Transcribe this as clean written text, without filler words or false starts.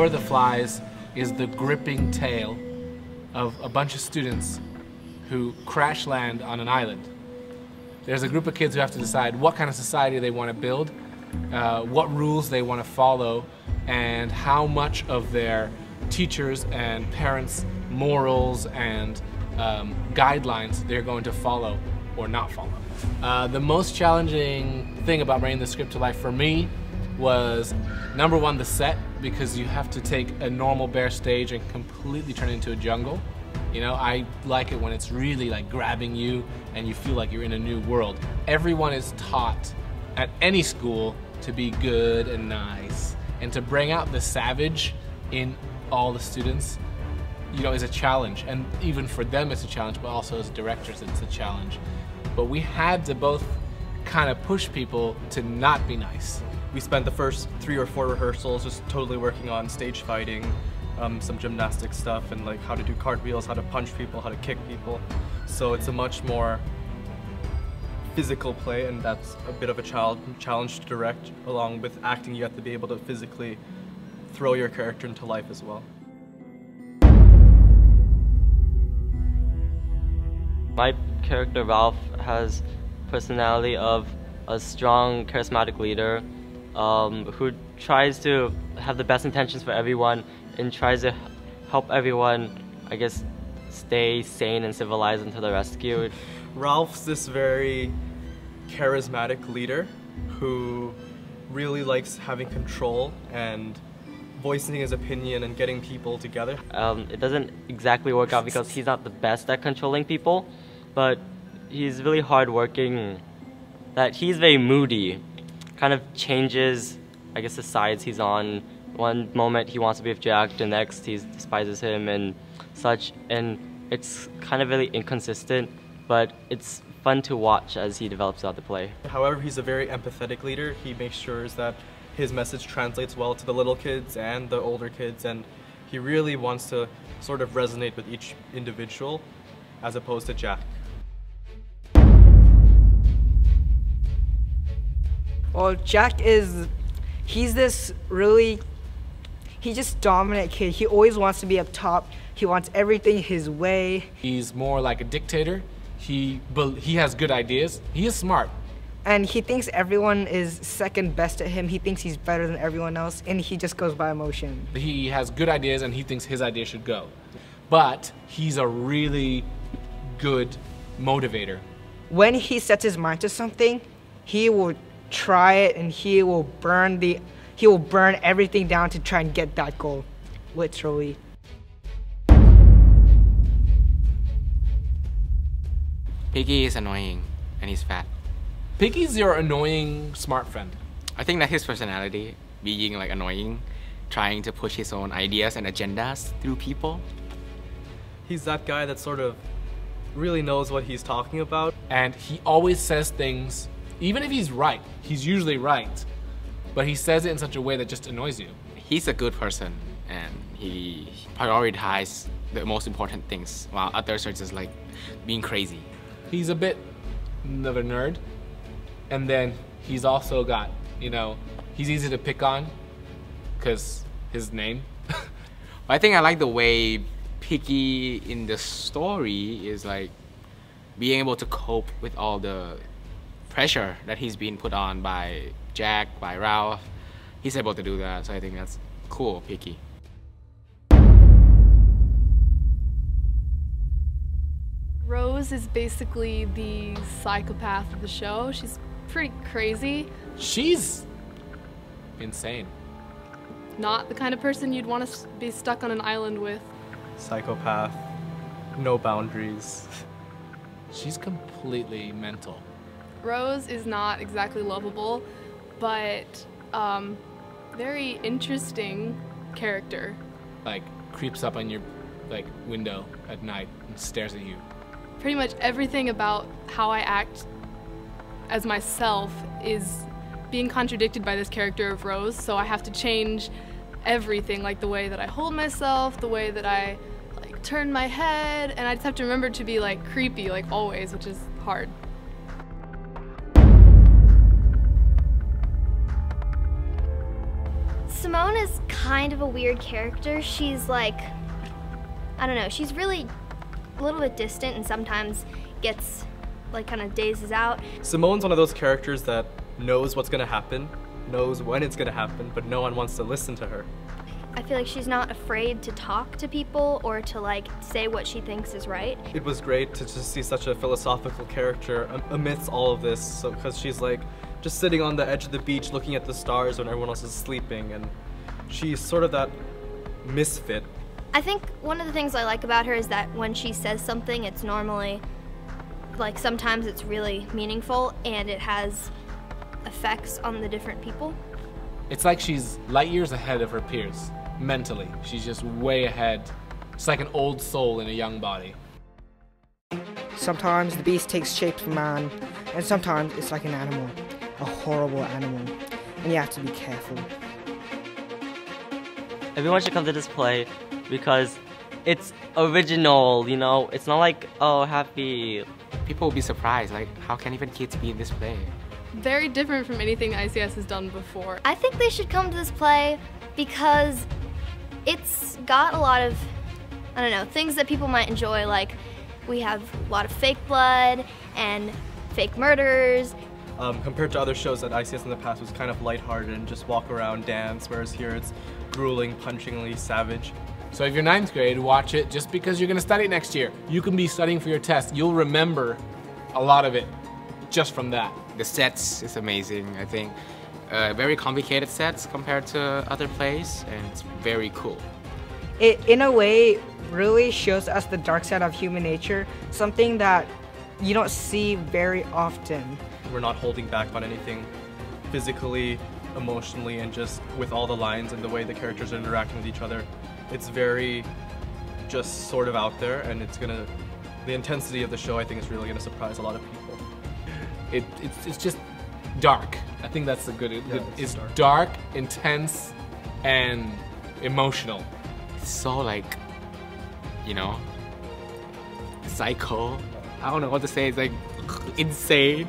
Lord of the Flies is the gripping tale of a bunch of students who crash land on an island. There's a group of kids who have to decide what kind of society they want to build, what rules they want to follow, and how much of their teachers and parents' morals and guidelines they're going to follow or not follow. The most challenging thing about bringing the script to life for me was, number one, the set, because you have to take a normal bare stage and completely turn it into a jungle. You know, I like it when it's really like grabbing you and you feel like you're in a new world. Everyone is taught at any school to be good and nice, and to bring out the savage in all the students, you know, is a challenge. And even for them it's a challenge, but also as directors it's a challenge. But we had to both kind of push people to not be nice. We spent the first 3 or 4 rehearsals just totally working on stage fighting, some gymnastic stuff, and like how to do cartwheels, how to punch people, how to kick people. So it's a much more physical play, and that's a bit of a challenge to direct. Along with acting, you have to be able to physically throw your character into life as well. My character Ralph has personality of a strong, charismatic leader who tries to have the best intentions for everyone and tries to help everyone, I guess, stay sane and civilized until they're rescued. Ralph's this very charismatic leader who really likes having control and voicing his opinion and getting people together. It doesn't exactly work out because he's not the best at controlling people, but he's really hardworking. That he's very moody, kind of changes, I guess, the sides he's on. One moment he wants to be with Jack, the next he despises him and such, and it's kind of really inconsistent, but it's fun to watch as he develops throughout the play. However, he's a very empathetic leader. He makes sure that his message translates well to the little kids and the older kids, and he really wants to sort of resonate with each individual as opposed to Jack. Well, Jack he's this really, he's just dominant kid. He always wants to be up top. He wants everything his way. He's more like a dictator. He has good ideas. He is smart. And he thinks everyone is second best at him. He thinks he's better than everyone else, and he just goes by emotion. He has good ideas and he thinks his idea should go. But he's a really good motivator. When he sets his mind to something, he will try it, and he will burn everything down to try and get that goal, literally. Piggy is annoying and he's fat. Piggy's your annoying smart friend. I think that's his personality, being like annoying, trying to push his own ideas and agendas through people. He's that guy that sort of really knows what he's talking about. And he always says things, even if he's right, he's usually right, but he says it in such a way that just annoys you. He's a good person and he prioritizes the most important things, while others are just like being crazy. He's a bit of a nerd, and then he's also got, you know, he's easy to pick on because his name. I think I like the way Piggy in the story is like being able to cope with all the pressure that he's being put on by Jack, by Ralph. He's able to do that, so I think that's cool, Piggy. Rose is basically the psychopath of the show. She's pretty crazy. She's insane. Not the kind of person you'd want to be stuck on an island with. Psychopath, no boundaries. She's completely mental. Rose is not exactly lovable, but very interesting character. Like, creeps up on your window at night and stares at you. Pretty much everything about how I act as myself is being contradicted by this character of Rose, so I have to change everything, like the way that I hold myself, the way that I turn my head, and I just have to remember to be creepy always, which is hard. Simone is kind of a weird character. She's like, I don't know, she's really a little bit distant and sometimes gets like kind of dazes out. Simone's one of those characters that knows what's gonna happen, knows when it's gonna happen, but no one wants to listen to her. I feel like she's not afraid to talk to people or to like say what she thinks is right. It was great to just see such a philosophical character amidst all of this, because she's like just sitting on the edge of the beach looking at the stars when everyone else is sleeping, and she's sort of that misfit. I think one of the things I like about her is that when she says something, it's normally, like sometimes it's really meaningful and it has effects on the different people. It's like she's light years ahead of her peers, mentally. She's just way ahead. It's like an old soul in a young body. Sometimes the beast takes shape of man, and sometimes it's like an animal, a horrible animal, and you have to be careful. Everyone should come to this play because it's original, you know? It's not like, oh, happy. People will be surprised, like, how can even kids be in this play? Very different from anything the ICS has done before. I think they should come to this play because it's got a lot of, I don't know, things that people might enjoy, like we have a lot of fake blood and fake murders. Compared to other shows that ICS in the past was kind of lighthearted and just walk around, dance, whereas here it's grueling, punchingly savage. So if you're 9th grade, watch it just because you're gonna study it next year. You can be studying for your test. You'll remember a lot of it just from that. The sets is amazing, I think. Very complicated sets compared to other plays, and it's very cool. It, in a way, really shows us the dark side of human nature, something that you don't see very often. We're not holding back on anything physically, emotionally, and just with all the lines and the way the characters are interacting with each other. It's very just sort of out there, and the intensity of the show I think is really gonna surprise a lot of people. It's just dark. I think that's the good. It's dark. dark, intense, and emotional. It's so like, you know, psycho. I don't know what to say. It's like insane.